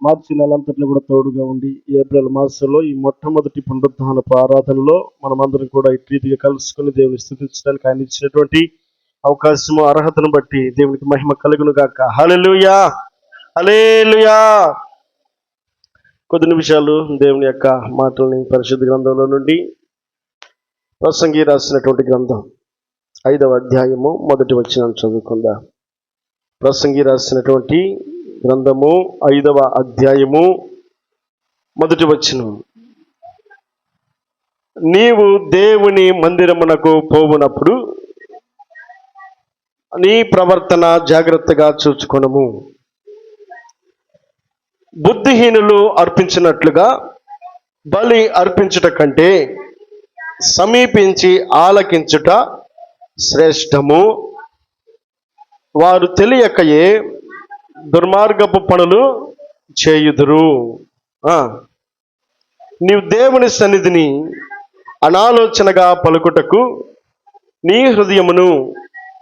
మార్చి నెలంతట్లో కూడా తోడుగా ఉండి ఏప్రిల్ మాసంలో ఈ మొట్టమొదటి పునరుద్ధానపు ఆరాధనలో మనమందరం కూడా ఇటు రీతిగా కలుసుకుని దేవుని స్తుతించడానికి ఆయన ఇచ్చినటువంటి అవకాశము అర్హతను బట్టి దేవునికి మహిమ కలుగును గాక. హల్లెలూయా, హల్లెలూయా. కొద్ది నిమిషాలు దేవుని యొక్క మాటల్ని పరిశుద్ధ గ్రంథంలో నుండి ప్రసంగి రాసినటువంటి గ్రంథం 5వ అధ్యాయము 1వ వచనం చదువుకుందాం. ప్రసంగి రాసినటువంటి గ్రంథము 5వ అధ్యాయము 1వ వచనం. నీవు దేవుని మందిరమునకు పోవునప్పుడు నీ ప్రవర్తన జాగ్రత్తగా చూచుకొనుము. బుద్ధిహీనులు అర్పించినట్లుగా బలి అర్పించుట కంటే సమీపించి ఆలకించుట శ్రేష్టము. వారు తెలియకయే దుర్మార్గపు పనులు చేయుదురు. నీవు దేవుని సన్నిధిని అనాలోచనగా పలుకుటకు నీ హృదయమును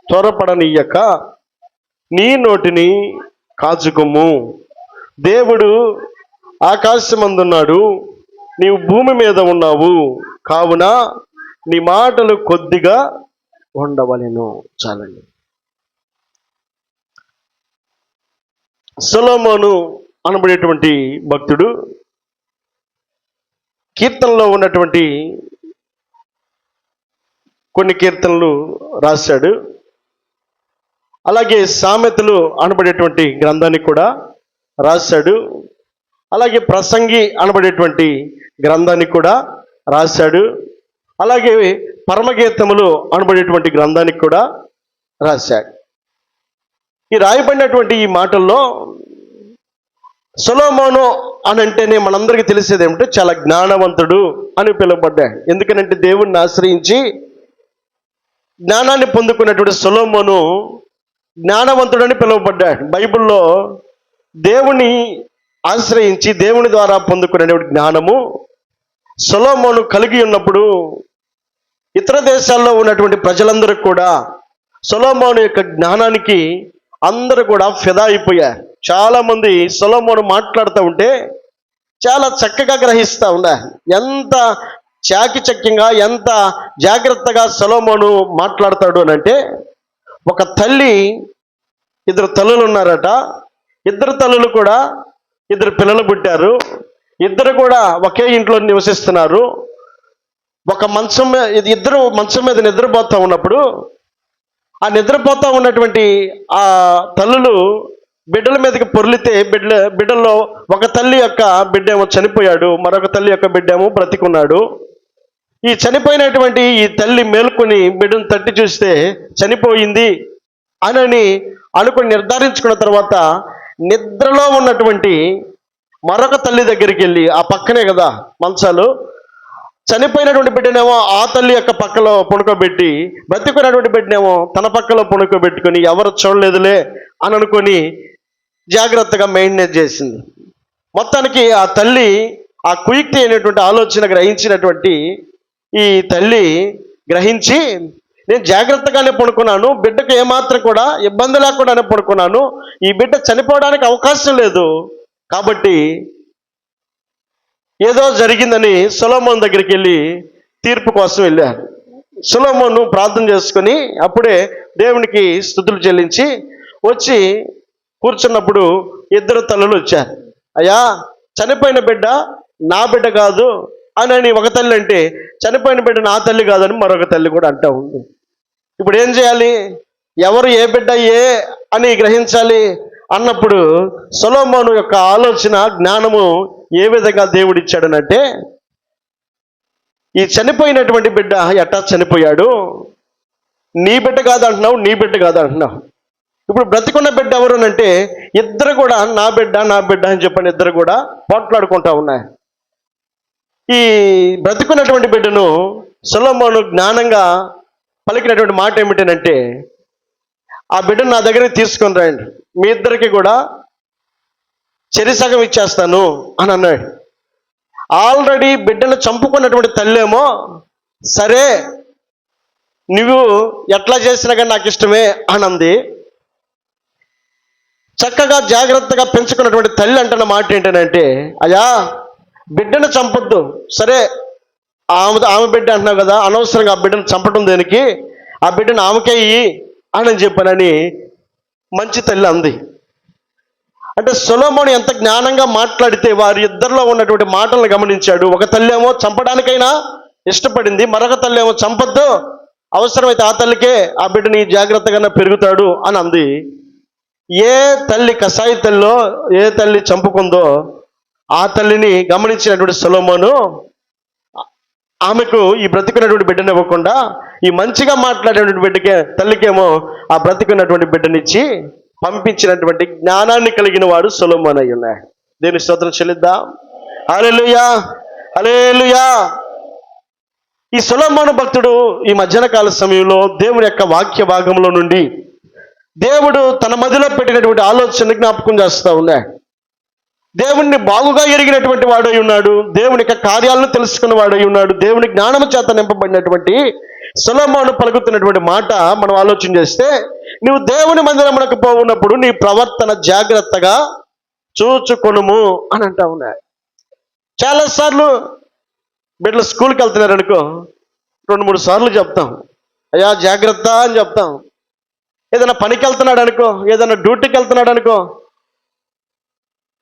త్వరపడనీయక నీ నోటిని కాచుకొమ్ము. దేవుడు ఆకాశమందున్నాడు, నీవు భూమి మీద ఉన్నావు, కావున నీ మాటలు కొద్దిగా ఉండవలెను. చాలండి. సొలొమోను అనబడేటువంటి భక్తుడు కీర్తనలో ఉన్నటువంటి కొన్ని కీర్తనలు రాశాడు. అలాగే సామెతలు అనబడేటువంటి గ్రంథాన్ని కూడా రాశాడు. అలాగే ప్రసంగి అనబడేటువంటి గ్రంథాన్ని కూడా రాశాడు. అలాగే పరమగీతములు అనబడేటువంటి గ్రంథానికి కూడా రాశాడు. ఈ రాయబడినటువంటి ఈ మాటల్లో సొలొమోను అని అంటేనే మనందరికీ తెలిసేది ఏమిటంటే చాలా జ్ఞానవంతుడు అని పిలువబడ్డాడు. ఎందుకనంటే దేవుణ్ణి ఆశ్రయించి జ్ఞానాన్ని పొందుకున్నటువంటి సొలొమోను జ్ఞానవంతుడని పిలువబడ్డాడు. బైబిల్లో దేవుని ఆశ్రయించి దేవుని ద్వారా పొందుకునేటువంటి జ్ఞానము సొలొమోను కలిగి ఉన్నప్పుడు ఇతర దేశాల్లో ఉన్నటువంటి ప్రజలందరూ కూడా సొలొమోను యొక్క జ్ఞానానికి అందరూ కూడా ఫిదా అయిపోయారు. చాలామంది సొలొమోను మాట్లాడుతూ ఉంటే చాలా చక్కగా గ్రహిస్తూ ఉన్నారు. ఎంత చాకిచక్యంగా, ఎంత జాగ్రత్తగా సొలొమోను మాట్లాడతాడు అని అంటే, ఒక తల్లి 2 తల్లులు ఉన్నారట. 2 తల్లులు కూడా 2 పిల్లలు పుట్టారు. 2 కూడా ఒకే ఇంట్లో నివసిస్తున్నారు. ఇద్దరు మంచం మీద నిద్రపోతూ ఉన్నప్పుడు ఆ నిద్రపోతూ ఉన్నటువంటి ఆ తల్లులు బిడ్డల మీదకి పొర్లితే బిడ్డల్లో ఒక తల్లి యొక్క బిడ్డేమో చనిపోయాడు, మరొక తల్లి యొక్క బిడ్డేమో బ్రతికున్నాడు. ఈ చనిపోయినటువంటి ఈ తల్లి మేలుకొని బిడ్డను తట్టి చూస్తే చనిపోయింది అని అనుకుని నిర్ధారించుకున్న తర్వాత నిద్రలో ఉన్నటువంటి మరొక తల్లి దగ్గరికి వెళ్ళి, ఆ పక్కనే కదా మంచాలు, చనిపోయినటువంటి బిడ్డనేమో ఆ తల్లి యొక్క పక్కలో పుణుకోబెట్టి బ్రతికున్నటువంటి బిడ్డనేమో తన పక్కలో పుణుకోబెట్టుకొని ఎవరు చూడలేదులే అని అనుకొని జాగ్రత్తగా మెయింటైన్ చేసింది. మొత్తానికి ఆ తల్లి ఆ కుయుక్తి అయినటువంటి ఆలోచన గ్రహించినటువంటి ఈ తల్లి గ్రహించి, నేను జాగ్రత్తగానే పడుకున్నాను, బిడ్డకు ఏమాత్రం కూడా ఇబ్బంది లేకుండానే పడుకున్నాను, ఈ బిడ్డ చనిపోవడానికి అవకాశం లేదు, కాబట్టి ఏదో జరిగిందని సొలొమోను దగ్గరికి వెళ్ళి తీర్పు కోసం వెళ్ళారు. సొలొమోను ప్రార్థన చేసుకొని అప్పుడే దేవునికి స్తుతులు చెల్లించి వచ్చి కూర్చున్నప్పుడు 2 తల్లులు వచ్చారు. అయ్యా, చనిపోయిన బిడ్డ నా బిడ్డ కాదు అని ఒక తల్లి అంటే, చనిపోయిన బిడ్డ నా తల్లి కాదని మరొక తల్లి కూడా అంటూ ఉంది. ఇప్పుడు ఏం చేయాలి? ఎవరు ఏ బిడ్డ అని గ్రహించాలి అన్నప్పుడు సొలొమోను యొక్క ఆలోచన జ్ఞానము ఏ విధంగా దేవుడిచ్చాడనంటే, ఈ చనిపోయినటువంటి బిడ్డ ఎట్టా చనిపోయాడు, నీ బిడ్డ కాదంటున్నావు, నీ బిడ్డ కాదంటున్నావు. ఇప్పుడు బ్రతికున్న బిడ్డ ఎవరు అంటే 2 కూడా నా బిడ్డ నా బిడ్డ అని చెప్పని 2 కూడా పోట్లాడుకుంటా ఉన్నాయి. ఈ బ్రతికున్నటువంటి బిడ్డను సొలొమోను జ్ఞానంగా పలికినటువంటి మాట ఏమిటంటే, ఆ బిడ్డను నా దగ్గరికి తీసుకొని రండి, మీ 2కి కూడా చెరిసగం ఇచ్చేస్తాను అని అన్నాడు. ఆల్రెడీ బిడ్డను చంపుకున్నటువంటి తల్లేమో, సరే నువ్వు ఎట్లా చేసినా కానీ నాకు ఇష్టమే అని అంది. చక్కగా జాగ్రత్తగా పెంచుకున్నటువంటి తల్లి అంటున్న మాట ఏంటంటే, అయ్యా బిడ్డను చంపొద్దు, సరే ఆమె బిడ్డ అంటున్నావు కదా, అనవసరంగా ఆ బిడ్డను చంపడం దేనికి, ఆ బిడ్డను ఆమెకే ఇయ్యి అని చెప్పానని మంచి తల్లి అంది. అంటే సొలొమోను ఎంత జ్ఞానంగా మాట్లాడితే వారి ఇద్దరిలో ఉన్నటువంటి మాటలను గమనించాడు. ఒక తల్లి ఏమో చంపడానికైనా ఇష్టపడింది, మరొక తల్లి ఏమో చంపొద్దు, అవసరమైతే ఆ తల్లికే ఆ బిడ్డని జాగ్రత్తగా పెరుగుతాడు అని అంది. ఏ తల్లి కసాయి తల్లిలో ఏ తల్లి చంపుకుందో ఆ తల్లిని గమనించినటువంటి సొలొమోను ఆమెకు ఈ బ్రతికున్నటువంటి బిడ్డను ఇవ్వకుండా ఈ మంచిగా మాట్లాడేటువంటి బిడ్డకే తల్లికేమో ఆ బ్రతికున్నటువంటి బిడ్డనిచ్చి పంపించినటువంటి జ్ఞానాన్ని కలిగిన వాడు సొలొమోను అయి ఉన్నాడు. దేవుని స్తోత్రం చెల్లిద్దాం. హల్లెలూయా, హల్లెలూయా. ఈ సొలొమోను భక్తుడు ఈ మధ్యాహ్న కాల సమయంలో దేవుని యొక్క వాక్య భాగంలో నుండి దేవుడు తన మదిలో పెట్టినటువంటి ఆలోచన జ్ఞాపకం చేస్తూ ఉన్నాడు. దేవుణ్ణి బాగుగా ఎరిగినటువంటి వాడై ఉన్నాడు, దేవుని యొక్క కార్యాలను తెలుసుకున్న వాడై ఉన్నాడు, దేవుని జ్ఞానము చేత నింపబడినటువంటి సొలొమోను పలుకుతున్నటువంటి మాట మనం ఆలోచన చేస్తే, నువ్వు దేవుని మందిరమునకు పోవున్నప్పుడు నీ ప్రవర్తన జాగ్రత్తగా చూచుకొనుము అని అంటా ఉన్నాడు. చాలాసార్లు బిడ్డలు స్కూల్కి వెళ్తున్నారు అనుకో, 2-3 సార్లు చెప్తాం, అయ్యా జాగ్రత్త అని చెప్తాం. ఏదైనా పనికి వెళ్తున్నాడు అనుకో, ఏదైనా డ్యూటీకి వెళ్తున్నాడు అనుకో,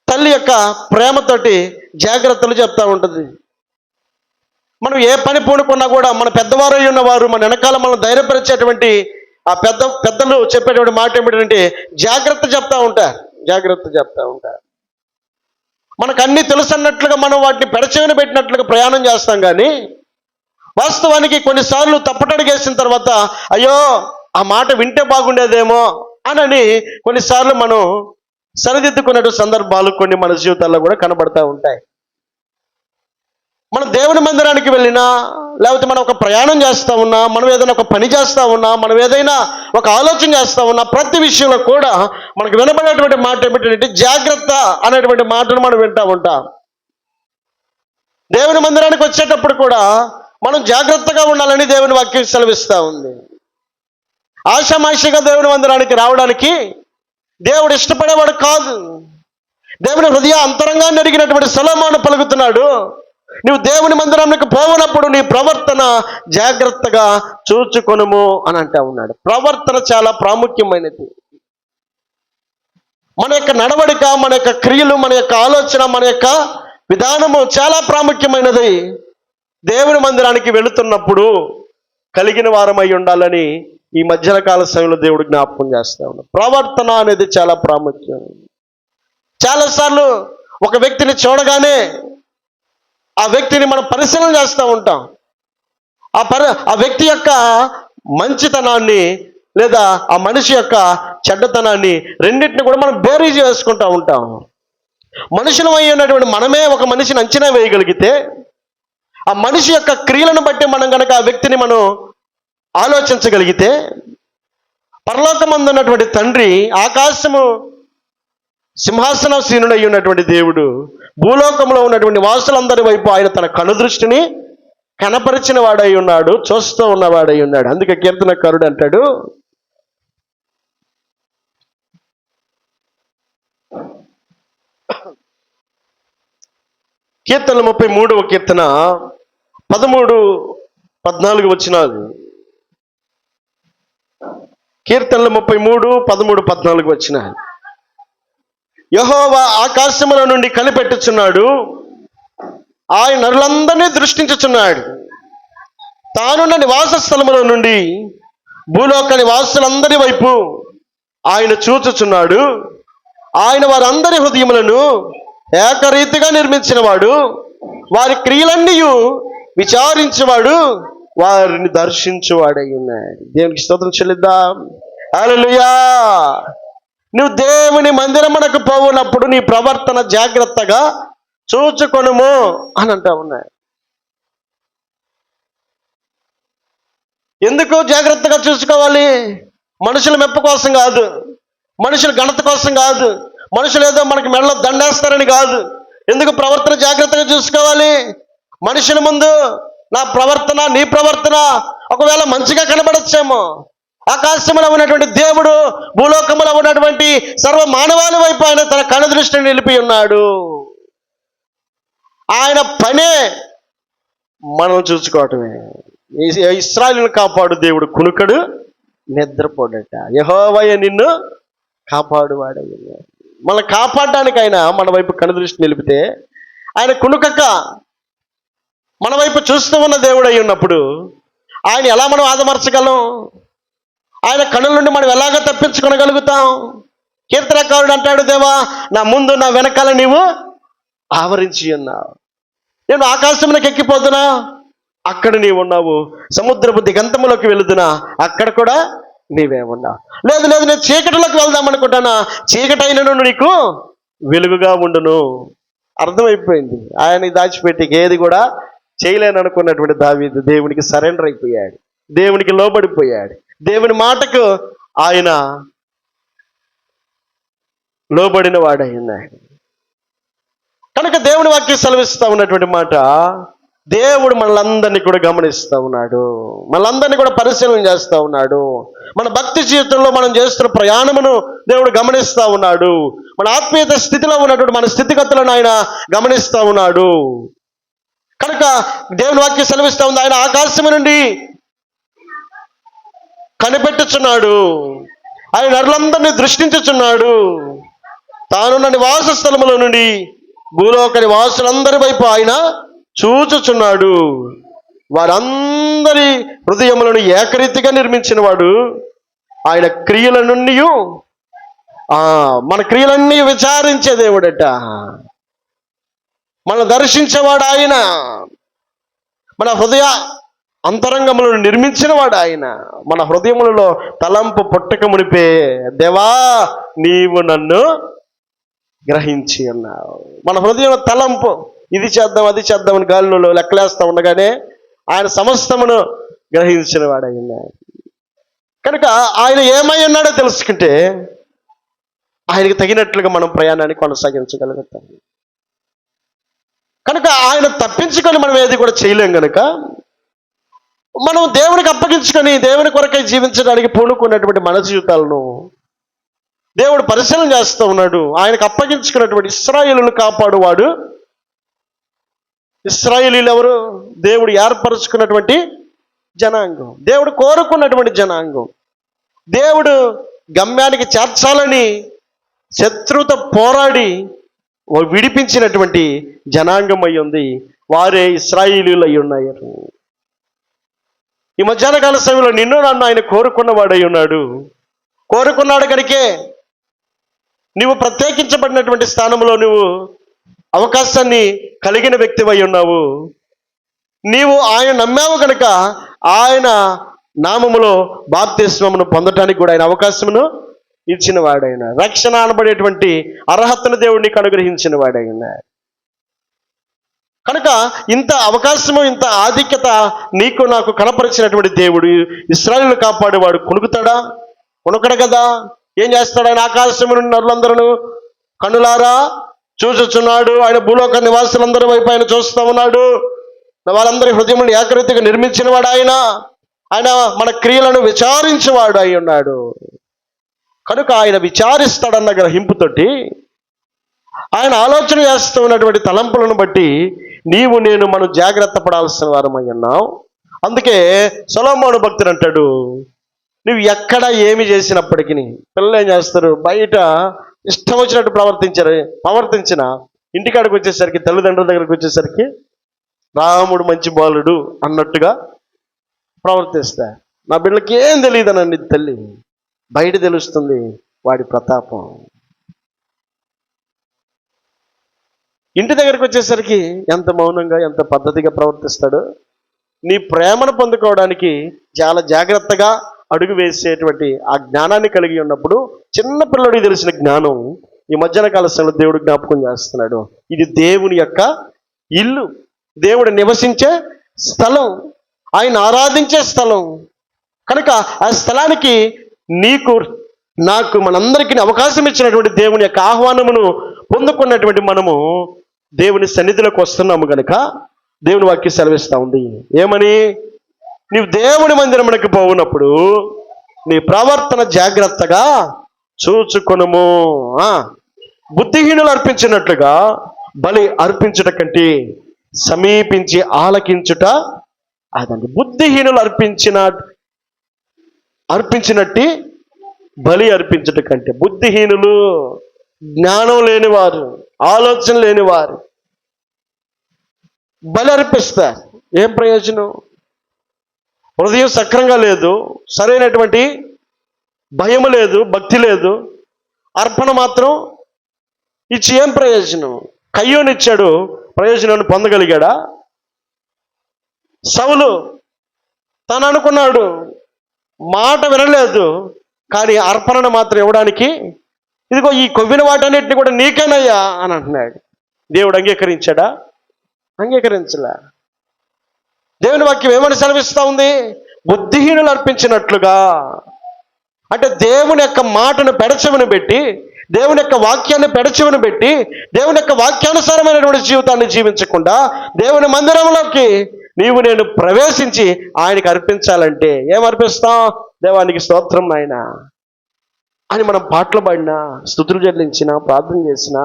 తల్లి యొక్క ప్రేమతోటి జాగ్రత్తలు చెప్తా ఉంటుంది. మనం ఏ పని పూనుకున్నా కూడా మన పెద్దవారు అయి ఉన్నవారు మన వెనకాల మనం ధైర్యపరిచేటువంటి ఆ పెద్దలు చెప్పేటువంటి మాట ఏమిటంటే జాగ్రత్త చెప్తా ఉంటారు, జాగ్రత్త చెప్తా ఉంటారు. మనకు అన్నీ తెలుసు అన్నట్లుగా మనం వాటిని పెడచెవిన పెట్టినట్లుగా ప్రయాణం చేస్తాం, కానీ వాస్తవానికి కొన్నిసార్లు తప్పటడుగేసిన తర్వాత అయ్యో ఆ మాట వింటే బాగుండేదేమో అని కొన్నిసార్లు మనం సరిదిద్దుకునే సందర్భాలు కొన్ని మన జీవితాల్లో కూడా కనబడతా ఉంటాయి. మనం దేవుని మందిరానికి వెళ్ళినా, లేకపోతే మనం ఒక ప్రయాణం చేస్తూ ఉన్నా, మనం ఏదైనా ఒక పని చేస్తూ ఉన్నా, మనం ఏదైనా ఒక ఆలోచన చేస్తూ ఉన్నా, ప్రతి విషయంలో కూడా మనకు వినబడేటువంటి మాట ఏమిటంటే జాగ్రత్త అనేటువంటి మాటను మనం వింటూ ఉంటాం. దేవుని మందిరానికి వచ్చేటప్పుడు కూడా మనం జాగ్రత్తగా ఉండాలని దేవుని వాక్యం సెలవిస్తూ ఉంది. ఆషామాషిగా దేవుని మందిరానికి రావడానికి దేవుడు ఇష్టపడేవాడు కాదు. దేవుని హృదయ అంతరంగాన్ని అడిగినటువంటి సొలొమోను పలుకుతున్నాడు, నువ్వు దేవుని మందిరానికి పోవనప్పుడు నీ ప్రవర్తన జాగ్రత్తగా చూచుకొనుము అని అంటా ఉన్నాడు. ప్రవర్తన చాలా ప్రాముఖ్యమైనది. మన యొక్క నడవడిక, మన యొక్క క్రియలు, మన యొక్క ఆలోచన, మన యొక్క విధానము చాలా ప్రాముఖ్యమైనది. దేవుని మందిరానికి వెళుతున్నప్పుడు కలిగిన వారమై ఉండాలని ఈ మధ్యాహ్న కాల సమయంలో దేవుడు జ్ఞాపకం చేస్తా ఉన్నాడు. ప్రవర్తన అనేది చాలా ప్రాముఖ్యం. చాలాసార్లు ఒక వ్యక్తిని చూడగానే ఆ వ్యక్తిని మనం పరిశీలన చేస్తూ ఉంటాం. ఆ వ్యక్తి యొక్క మంచితనాన్ని లేదా ఆ మనిషి యొక్క చెడ్డతనాన్ని రెండింటిని కూడా మనం బేరీజు వేసుకుంటూ ఉంటాం. మనుషులు అయి ఉన్నటువంటి మనమే ఒక మనిషిని అంచనా వేయగలిగితే, ఆ మనిషి యొక్క క్రియలను బట్టి మనం కనుక ఆ వ్యక్తిని మనం ఆలోచించగలిగితే, పరలోకమందు ఉన్నటువంటి తండ్రి, ఆకాశము సింహాసనాసీనుడై ఉన్నటువంటి దేవుడు భూలోకంలో ఉన్నటువంటి వాసులందరి వైపు ఆయన తన కనుదృష్టిని కనపరిచిన వాడై ఉన్నాడు, చూస్తూ ఉన్నవాడై ఉన్నాడు. అందుకే కీర్తనకారుడు అంటాడు, కీర్తన 33వ కీర్తన 13-14 వచనాలు. కీర్తనలు 33, 13, 14 వచనాలు. యెహోవా ఆకాశముల నుండి కనిపెట్టుచున్నాడు, ఆయన నరులందరినీ దృష్టించుచున్నాడు. తానున్న నివాస స్థలముల నుండి భూలోక నివాసులందరి వైపు ఆయన చూచుచున్నాడు. ఆయన వారందరి హృదయములను ఏకరీతిగా నిర్మించినవాడు, వారి క్రియలన్నీ విచారించేవాడు, వారిని దర్శించువాడై ఉన్నాడు. దేవునికి స్తోత్రం చెల్లిద్దాం. హల్లెలూయా. నువ్వు దేవుని మందిరమునకు పోవునప్పుడు నీ ప్రవర్తన జాగ్రత్తగా చూచుకొనుము అని అంటా ఉన్నాయి. ఎందుకు జాగ్రత్తగా చూసుకోవాలి? మనుషుల మెప్పు కోసం కాదు, మనుషుల ఘనత కోసం కాదు, మనుషులు ఏదో మనకి మెడలో దండేస్తారని కాదు. ఎందుకు ప్రవర్తన జాగ్రత్తగా చూసుకోవాలి? మనుషుల ముందు నా ప్రవర్తన, నీ ప్రవర్తన ఒకవేళ మంచిగా కనబడచ్చేమో, ఆకాశంలో ఉన్నటువంటి దేవుడు భూలోకములో ఉన్నటువంటి సర్వ మానవాళి వైపు ఆయన తన కనుదృష్టిని నిలిపి ఉన్నాడు. ఆయన పనే మనం చూసుకోవటమే. ఇశ్రాయేలును కాపాడు దేవుడు కునుకడు నిద్రపోడట. యెహోవాయే నిన్ను కాపాడువాడయ్య. మనల్ని కాపాడడానికి ఆయన మన వైపు కనుదృష్టి నిలిపితే, ఆయన కునుకక మన వైపు చూస్తూ ఉన్న దేవుడు అయి ఉన్నప్పుడు ఆయన ఎలా మనం ఆదమర్చగలం? ఆయన కనుల నుండి మనం ఎలాగ తప్పించుకొనగలుగుతాం? కీర్తనకారుడు అంటాడు, దేవా నా ముందు నా వెనకాల నీవు ఆవరించి ఉన్నావు. నేను ఆకాశంలోకి ఎక్కిపోతున్నా, అక్కడ నీవు ఉన్నావు. సముద్రపు దిగంతములోకి వెళుతున్నా, అక్కడ కూడా నీవే ఉన్నావు. లేదు నేను చీకటిలోకి వెళ్దాం అనుకుంటానా, చీకటైనను నీకు వెలుగుగా ఉండును. అర్థమైపోయింది. ఆయన దాచిపెట్టి ఏది కూడా చేయలేను అనుకున్నటువంటి దావీదు దేవునికి సరెండర్ అయిపోయాడు, దేవునికి లోబడిపోయాడు. దేవుని మాటకు ఆయన లోబడిన వాడైనాడు. కనుక దేవుని వాక్యం సెలవిస్తూ ఉన్నటువంటి మాట, దేవుడు మనలందరినీ కూడా గమనిస్తూ ఉన్నాడు, మనలందరినీ కూడా పరిశీలన చేస్తూ ఉన్నాడు. మన భక్తి జీవితంలో మనం చేస్తున్న ప్రయాణమును దేవుడు గమనిస్తూ ఉన్నాడు. మన ఆత్మీయత స్థితిలో ఉన్నటువంటి మన స్థితిగతులను ఆయన గమనిస్తూ ఉన్నాడు. కనుక దేవుని వాక్యం సెలవిస్తూ ఉంది, ఆయన ఆకాశము నుండి కనిపెట్టుచున్నాడు, ఆయన నరులందరినీ దృష్టించుచున్నాడు. తానున్న నివాస స్థలముల నుండి భూలోక నివాసులందరి వైపు ఆయన చూచుచున్నాడు. వారందరి హృదయములను ఏకరీతిగా నిర్మించిన వాడు ఆయన. క్రియల నుండి మన క్రియలన్నీ విచారించే దేవుడట. మన దర్శించేవాడు ఆయన. మన హృదయ అంతరంగములను నిర్మించిన వాడు ఆయన. మన హృదయములలో తలంపు పుట్టక మునిపే, దేవా నీవు నన్ను గ్రహించి అన్నావు. మన హృదయంలో తలంపు, ఇది చేద్దాం అది చేద్దామని గాలిలో లెక్కలేస్తా ఉండగానే ఆయన సమస్తమును గ్రహించిన వాడు ఆయన. కనుక ఆయన ఏమై ఉన్నాడో తెలుసుకుంటే ఆయనకి తగినట్లుగా మనం ప్రయాణాన్ని కొనసాగించగలుగుతాం. కనుక ఆయన తప్పించుకొని మనం ఏది కూడా చేయలేం. కనుక మనం దేవునికి అప్పగించుకొని దేవుని కొరకై జీవించడానికి పూనుకున్నటువంటి మన జీవితాలను దేవుడు పరిశీలన చేస్తూ ఉన్నాడు. ఆయనకు అప్పగించుకున్నటువంటి ఇశ్రాయేలును కాపాడువాడు. ఇశ్రాయేలీలు ఎవరు? దేవుడు ఏర్పరుచుకున్నటువంటి జనాంగం, దేవుడు కోరుకున్నటువంటి జనాంగం. దేవుడు గమ్యానికి చేర్చాలని శత్రువుతో పోరాడి విడిపించినటువంటి జనాంగం అయి ఉంది. వారే ఇశ్రాయేలీలు అయి ఉన్నారు. ఈ మధ్యాహ్న కాల సమయంలో నిన్ను నన్ను ఆయన కోరుకున్నవాడై ఉన్నాడు. కోరుకున్నాడు కనుకే నువ్వు ప్రత్యేకించబడినటువంటి స్థానంలో నువ్వు అవకాశాన్ని కలిగిన వ్యక్తివై ఉన్నావు. నీవు ఆయన నమ్మావు కనుక ఆయన నామములో బాప్తిస్మమును పొందటానికి కూడా ఆయన అవకాశమును ఇచ్చిన వాడైన, రక్షణ అనబడేటువంటి అర్హతను దేవుడు నీకు అనుగ్రహించిన వాడైన. కనుక ఇంత అవకాశము, ఇంత ఆధిక్యత నీకు నాకు కనపరిచినటువంటి దేవుడు ఇశ్రాయేలును కాపాడేవాడు కుణుకుతాడా? కుణుకడు కదా. ఏం చేస్తాడు? ఆయన ఆకాశము నుండి నరులందరూ కనులారా చూచుచున్నాడు. ఆయన భూలోక నివాసులందరి వైపు ఆయన చూస్తూ ఉన్నాడు. వాళ్ళందరి హృదయములను ఏకరీతిగా నిర్మించిన వాడు ఆయన. ఆయన మన క్రియలను విచారించేవాడు అయి ఉన్నాడు. కనుక ఆయన విచారిస్తాడన్న గ్రహింపుతోటి, ఆయన ఆలోచన చేస్తూ ఉన్నటువంటి తలంపులను బట్టి నీవు నేను మనం జాగ్రత్త పడాల్సిన వారమై ఉన్నాం. అందుకే సొలొమోను భక్తుడు అంటాడు, నువ్వు ఎక్కడ ఏమి చేసినప్పటికీ, పిల్లలు ఏం చేస్తారు, బయట ఇష్టం వచ్చినట్టు ప్రవర్తించిన ఇంటికాడికి వచ్చేసరికి, తల్లిదండ్రుల దగ్గరికి వచ్చేసరికి రాముడు మంచి బాలుడు అన్నట్టుగా ప్రవర్తిస్తా. నా బిడ్డలకి ఏం తెలియదనండి తల్లి, బయట తెలుస్తుంది వాడి ప్రతాపం. ఇంటి దగ్గరికి వచ్చేసరికి ఎంత మౌనంగా ఎంత పద్ధతిగా ప్రవర్తిస్తాడు. నీ ప్రేమను పొందుకోవడానికి చాలా జాగ్రత్తగా అడుగు వేసేటువంటి ఆ జ్ఞానాన్ని కలిగి ఉన్నప్పుడు, చిన్న పిల్లడికి తెలిసిన జ్ఞానం ఈ మధ్యాహ్న కాల సమయంలో దేవుడు జ్ఞాపకం చేస్తున్నాడు. ఇది దేవుని యొక్క ఇల్లు, దేవుడు నివసించే స్థలం, ఆయన ఆరాధించే స్థలం. కనుక ఆ స్థలానికి నీకు నాకు మనందరికీ అవకాశం ఇచ్చినటువంటి దేవుని యొక్క ఆహ్వానమును పొందుకున్నటువంటి మనము దేవుని సన్నిధిలోకి వస్తున్నాము కనుక దేవుని వాక్యం సెలవిస్తూ ఉంది. ఏమని? నీవు దేవుని మందిరమునకు పోవునప్పుడు నీ ప్రవర్తన జాగ్రత్తగా చూచుకొనుము. బుద్ధిహీనులు అర్పించినట్లుగా బలి అర్పించుట కంటే సమీపించి ఆలకించుట అదండి. బుద్ధిహీనులు అర్పించినట్టు బలి అర్పించుట కంటే, బుద్ధిహీనులు, జ్ఞానం లేనివారు, ఆలోచన లేనివారు బలి అర్పిస్తారు. ఏం ప్రయోజనం? హృదయం సక్రంగా లేదు, సరైనటువంటి భయము లేదు, భక్తి లేదు, అర్పణ మాత్రం ఇచ్చి ఏం ప్రయోజనం? కయ్యోనిచ్చాడు, ప్రయోజనాన్ని పొందగలిగాడా? సౌలు తను అనుకున్నాడు, మాట వినలేదు, కానీ అర్పణను మాత్రం ఇవ్వడానికి ఇదిగో ఈ కొవ్విన వాటన్నిటిని కూడా నీకేనయ్యా అని అంటున్నాడు. దేవుడు అంగీకరించాడా? అంగీకరించలే. దేవుని వాక్యం ఏమని సెలవిస్తూ ఉంది? బుద్ధిహీనులు అర్పించినట్లుగా. అంటే దేవుని యొక్క మాటను పెడచెవిని పెట్టి, దేవుని యొక్క వాక్యాన్ని పెడచెవిని పెట్టి, దేవుని యొక్క వాక్యానుసారమైనటువంటి జీవితాన్ని జీవించకుండా దేవుని మందిరంలోకి నీవు నేను ప్రవేశించి ఆయనకి అర్పించాలంటే ఏం అర్పిస్తాం? దేవానికి స్తోత్రం నాయన అని మనం పాటలు పాడినా, స్తుతులు చెల్లించినా, ప్రార్థన చేసినా,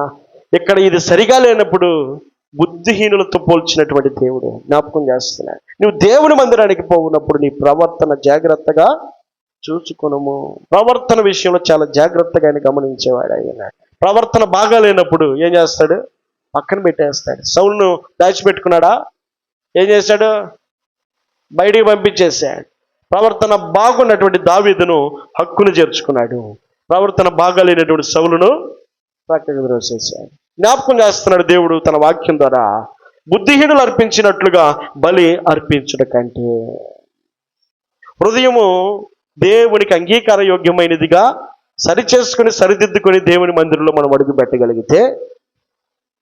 ఇక్కడ ఇది సరిగా లేనప్పుడు బుద్ధిహీనులతో పోల్చినటువంటి దేవుడు జ్ఞాపకం చేస్తున్నాడు. నువ్వు దేవుని మందిరానికి పోవునప్పుడు నీ ప్రవర్తన జాగ్రత్తగా చూచుకొనుము. ప్రవర్తన విషయంలో చాలా జాగ్రత్తగా ఆయన గమనించేవాడు. ఆయన ప్రవర్తన బాగా లేనప్పుడు ఏం చేస్తాడు? పక్కన పెట్టేస్తాడు. సౌలును దాచిపెట్టుకున్నాడా? ఏం చేశాడు? బయటికి పంపించేశాడు. ప్రవర్తన బాగున్నటువంటి దావీదును హక్కును చేర్చుకున్నాడు. ప్రవర్తన బాగాలేనటువంటి సౌలును పక్కకు ద్రోసేశాడు. జ్ఞాపకం చేస్తున్నాడు దేవుడు తన వాక్యం ద్వారా, బుద్ధిహీనులు అర్పించినట్లుగా బలి అర్పించుట కంటే హృదయము దేవునికి అంగీకార యోగ్యమైనదిగా సరిచేసుకుని సరిదిద్దుకొని దేవుని మందిరంలో మనం అడుగు పెట్టగలిగితే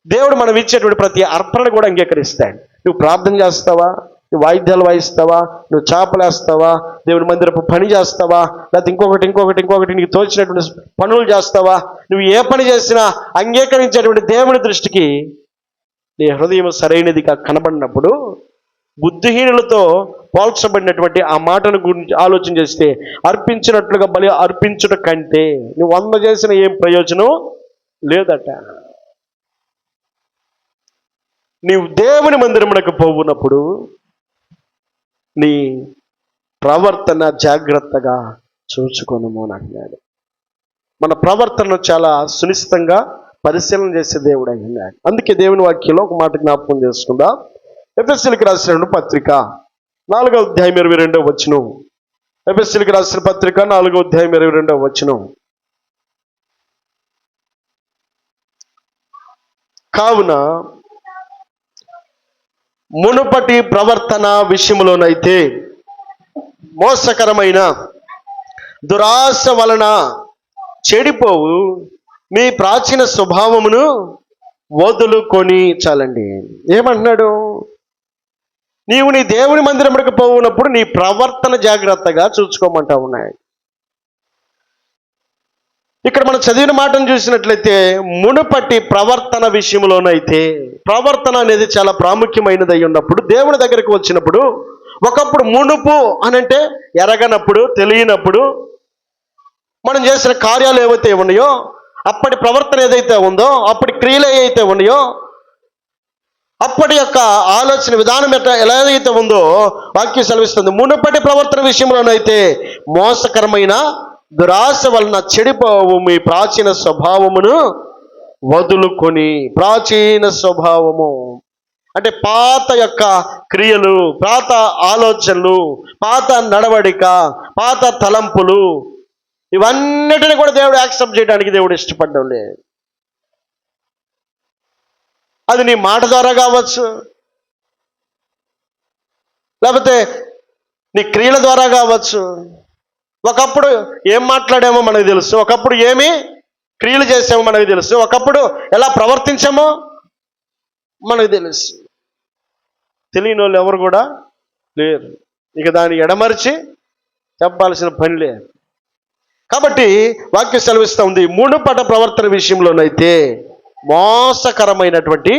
దేవుడు మనం ఇచ్చేటువంటి ప్రతి అర్పణ కూడా అంగీకరిస్తాడు. నువ్వు ప్రార్థన చేస్తావా? నువ్వు వాయిద్యాలు వాయిస్తావా? నువ్వు చేపలేస్తావా? దేవుని మందిరపు పని చేస్తావా? లేకపోతే ఇంకొకటి నీకు తోచినటువంటి పనులు చేస్తావా? నువ్వు ఏ పని చేసినా అంగీకరించేటువంటి దేవుని దృష్టికి నీ హృదయం సరైనదిగా కనబడినప్పుడు, బుద్ధిహీనులతో పోల్చబడినటువంటి ఆ మాటను గురించి ఆలోచన చేస్తే, అర్పించినట్లుగా బలి అర్పించుట కంటే నువ్వు 100 చేసిన ఏం ప్రయోజనం లేదట. నీవు దేవుని మందిరమునకు పోవునప్పుడు నీ ప్రవర్తన జాగ్రత్తగా చూచుకొనుము అని అన్నాడు. మన ప్రవర్తనను చాలా సునిశ్చితంగా పరిశీలన చేసే దేవుడు అన్నాడు. అందుకే దేవుని వాక్యంలో ఒక మాట జ్ఞాపకం చేసుకుందాం. ఎఫెసీయులకు రాసిన పత్రిక 4వ అధ్యాయం 22వ వచనం. ఎఫెసీయులకు రాసిన పత్రిక 4వ అధ్యాయం 22వ వచనం. కావున మునుపటి ప్రవర్తన విషయంలోనైతే మోసకరమైన దురాశ వలన చెడిపోవు మీ ప్రాచీన స్వభావమును వదులుకొని చాలండి. ఏమంటున్నాడు? నీవు నీ దేవుని మందిరములకు పోవునప్పుడు నీ ప్రవర్తన జాగ్రత్తగా చూసుకోమంటా ఉన్నాయి. ఇక్కడ మనం చదివిన మాటను చూసినట్లయితే మునుపటి ప్రవర్తన విషయంలోనైతే, ప్రవర్తన అనేది చాలా ప్రాముఖ్యమైనది అయి ఉన్నప్పుడు దేవుని దగ్గరికి వచ్చినప్పుడు, ఒకప్పుడు మునుపు అనంటే ఎరగనప్పుడు, తెలియనప్పుడు మనం చేసిన కార్యాలు ఏవైతే ఉన్నాయో, అప్పటి ప్రవర్తన ఏదైతే ఉందో, అప్పటి క్రియలు ఏవైతే ఉన్నాయో, అప్పటి యొక్క ఆలోచన విధానం ఎలా అయితే ఉందో వాక్యం సెలవిస్తుంది. మునుపటి ప్రవర్తన విషయంలోనైతే మోసకరమైన దురాశ వలన చెడిపోవు మీ ప్రాచీన స్వభావమును వదులుకొని. ప్రాచీన స్వభావము అంటే పాత యొక్క క్రియలు, పాత ఆలోచనలు, పాత నడవడిక, పాత తలంపులు, ఇవన్నిటిని కూడా దేవుడు యాక్సెప్ట్ చేయడానికి దేవుడు ఇష్టపడ్డం లేదు. అది నీ మాట ద్వారా కావచ్చు, లేకపోతే నీ క్రియల ద్వారా కావచ్చు. ఒకప్పుడు ఏం మాట్లాడామో మనకు తెలుసు, ఒకప్పుడు ఏమి క్రియలు చేసామో మనకు తెలుసు, ఒకప్పుడు ఎలా ప్రవర్తించామో మనకు తెలుసు. తెలియని వాళ్ళు ఎవరు కూడా లేరు. ఇక దాన్ని ఎడమరిచి చెప్పాల్సిన పని లేదు. కాబట్టి వాక్యం సెలవిస్తూ ఉంది, మునుపట ప్రవర్తన విషయంలోనైతే మోసకరమైనటువంటి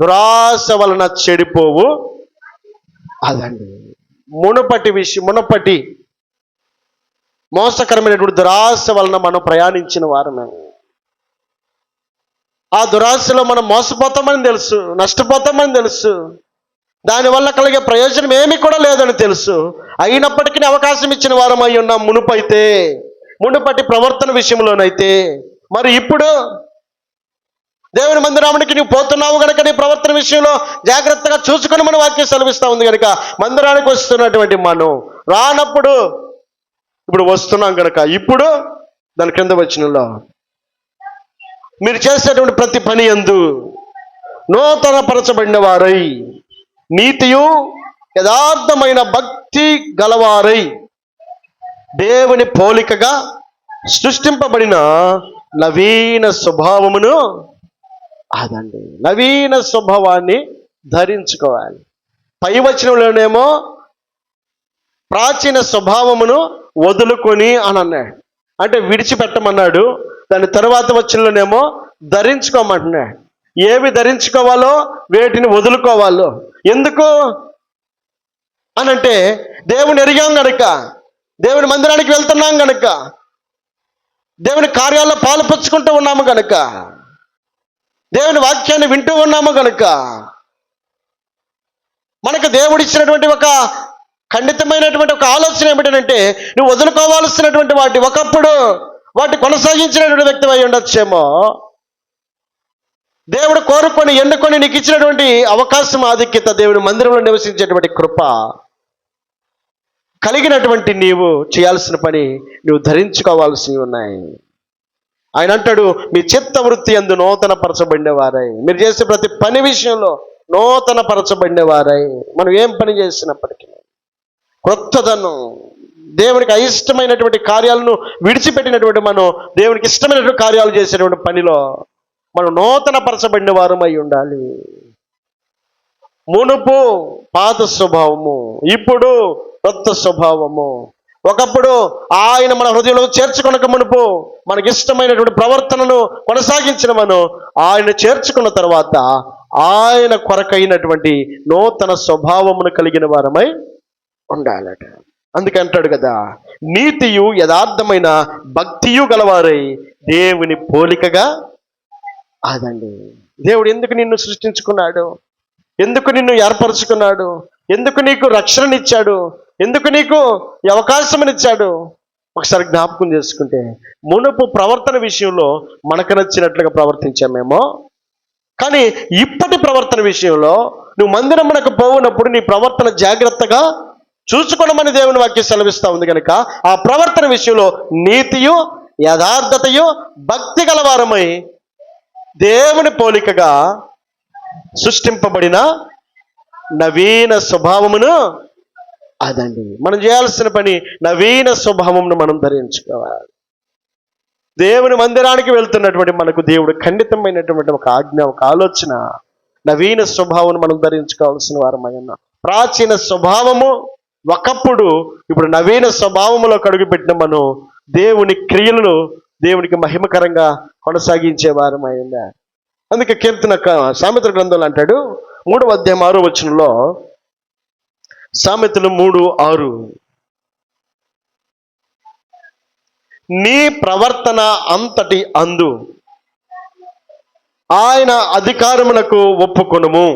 దురాశ వలన చెడిపోవు. అదండి మునుపటి మోసకరమైనటువంటి దురాశ వలన మనం ప్రయాణించిన వారమే. ఆ దురాశలో మనం మోసపోతామని తెలుసు, నష్టపోతామని తెలుసు, దానివల్ల కలిగే ప్రయోజనం ఏమీ కూడా లేదని తెలుసు. అయినప్పటికీ అవకాశం ఇచ్చిన వారం అయి ఉన్నాం మునుపటి ప్రవర్తన విషయంలోనైతే. మరి ఇప్పుడు దేవుని మందిరానికి నువ్వు పోతున్నావు కనుక నీ ప్రవర్తన విషయంలో జాగ్రత్తగా చూసుకొని మన వాక్యం సెలవిస్తూ ఉంది కనుక మందిరానికి వస్తున్నటువంటి మనం రానప్పుడు ఇప్పుడు వస్తున్నాం కనుక ఇప్పుడు దాని కింద వచనంలో మీరు చేసేటువంటి ప్రతి పని యందు నూతన పరచబడిన వారై నీతియు యథార్థమైన భక్తి గలవారై దేవుని పోలికగా సృష్టింపబడిన నవీన స్వభావమును నవీన స్వభావాన్ని ధరించుకోవాలి. పై వచనంలోనేమో ప్రాచీన స్వభావమును వదులుకొని అని అన్నాడు, అంటే విడిచిపెట్టమన్నాడు. దాని తర్వాత వచనంలోనేమో ధరించుకోమంటున్నాడు. ఏవి ధరించుకోవాలో వేటిని వదులుకోవాలో. ఎందుకు అనంటే దేవుని ఎరిగాం గనుక, దేవుని మందిరానికి వెళ్తున్నాం గనుక, దేవుని కార్యాల్లో పాలు పంచుకుంటూ ఉన్నాము గనుక, దేవుని వాక్యాన్ని వింటూ ఉన్నాము గనుక మనకు దేవుడు ఇచ్చినటువంటి ఒక ఖండితమైనటువంటి ఒక ఆలోచన ఏమిటంటే నువ్వు వదులుకోవాల్సినటువంటి ఒకప్పుడు వాటి కొనసాగించినటువంటి వ్యక్తి అయి ఉండొచ్చేమో. దేవుడు కోరుకొని ఎన్నుకొని నీకు ఇచ్చినటువంటి అవకాశం, ఆధిక్యత, దేవుని మందిరంలో నివసించేటువంటి కృప కలిగినటువంటి నీవు చేయాల్సిన పని నువ్వు ధరించుకోవాల్సినవి ఉన్నాయి. ఆయన అంటాడు, మీ చిత్త వృత్తి యందు నూతన పరచబడిన వారై. మీరు చేసే ప్రతి పని విషయంలో నూతన పరచబడిన వారై. మనం ఏం పని చేసినప్పటికీ క్రొత్తదనం, దేవునికి అయిష్టమైనటువంటి కార్యాలను విడిచిపెట్టినటువంటి మనం దేవునికి ఇష్టమైనటువంటి కార్యాలు చేసేటువంటి పనిలో మనం నూతన పరచబడిన వారమై ఉండాలి. మునుపు పాత స్వభావము, ఇప్పుడు కొత్త స్వభావము. ఒకప్పుడు ఆయన మన హృదయంలో చేర్చుకొనక మునుపు మనకి ఇష్టమైనటువంటి ప్రవర్తనను కొనసాగించిన మనం ఆయన చేర్చుకున్న తర్వాత ఆయన కొరకైనటువంటి నూతన స్వభావమును కలిగిన వారమై ఉండాలట. అందుకే అంటాడు కదా, నీతియు యథార్థమైన భక్తియు గలవారై దేవుని పోలికగా. దేవుడు ఎందుకు నిన్ను సృష్టించుకున్నాడు, ఎందుకు నిన్ను ఏర్పరచుకున్నాడు, ఎందుకు నీకు రక్షణనిచ్చాడు, ఎందుకు నీకు ఈ అవకాశమనిచ్చాడు ఒకసారి జ్ఞాపకం చేసుకుంటే, మునుపు ప్రవర్తన విషయంలో మనకు నచ్చినట్లుగా ప్రవర్తించామేమో, కానీ ఇప్పటి ప్రవర్తన విషయంలో నువ్వు మందిరమునకు పోవునప్పుడు నీ ప్రవర్తన జాగ్రత్తగా చూసుకోవడమని దేవుని వాక్యం సెలవిస్తూ ఉంది కనుక ఆ ప్రవర్తన విషయంలో నీతియు యథార్థతయు భక్తి గలవారమై దేవుని పోలికగా సృష్టింపబడిన నవీన స్వభావమును. మనం చేయాల్సిన పని నవీన స్వభావమును మనం ధరించుకోవాలి. దేవుని మందిరానికి వెళ్తున్నటువంటి మనకు దేవుడు ఖండితమైనటువంటి ఒక ఆజ్ఞ, ఒక ఆలోచన, నవీన స్వభావం మనం ధరించుకోవాల్సిన వారమై ఉన్నాం. ప్రాచీన స్వభావము ఒకప్పుడు, ఇప్పుడు నవీన స్వభావములో అడుగుపెట్టిన మనం దేవుని క్రియలను దేవునికి మహిమకరంగా కొనసాగించే వారమై ఉన్నా. అందుకే కీర్తన సామెతల గ్రంథంలో అంటాడు 3వ అధ్యాయం 6వ వచనంలో, సామెతలు 3:6, నీ ప్రవర్తన అంతటి అందు ఆయన అధికారములకు ఒప్పుకొనుము.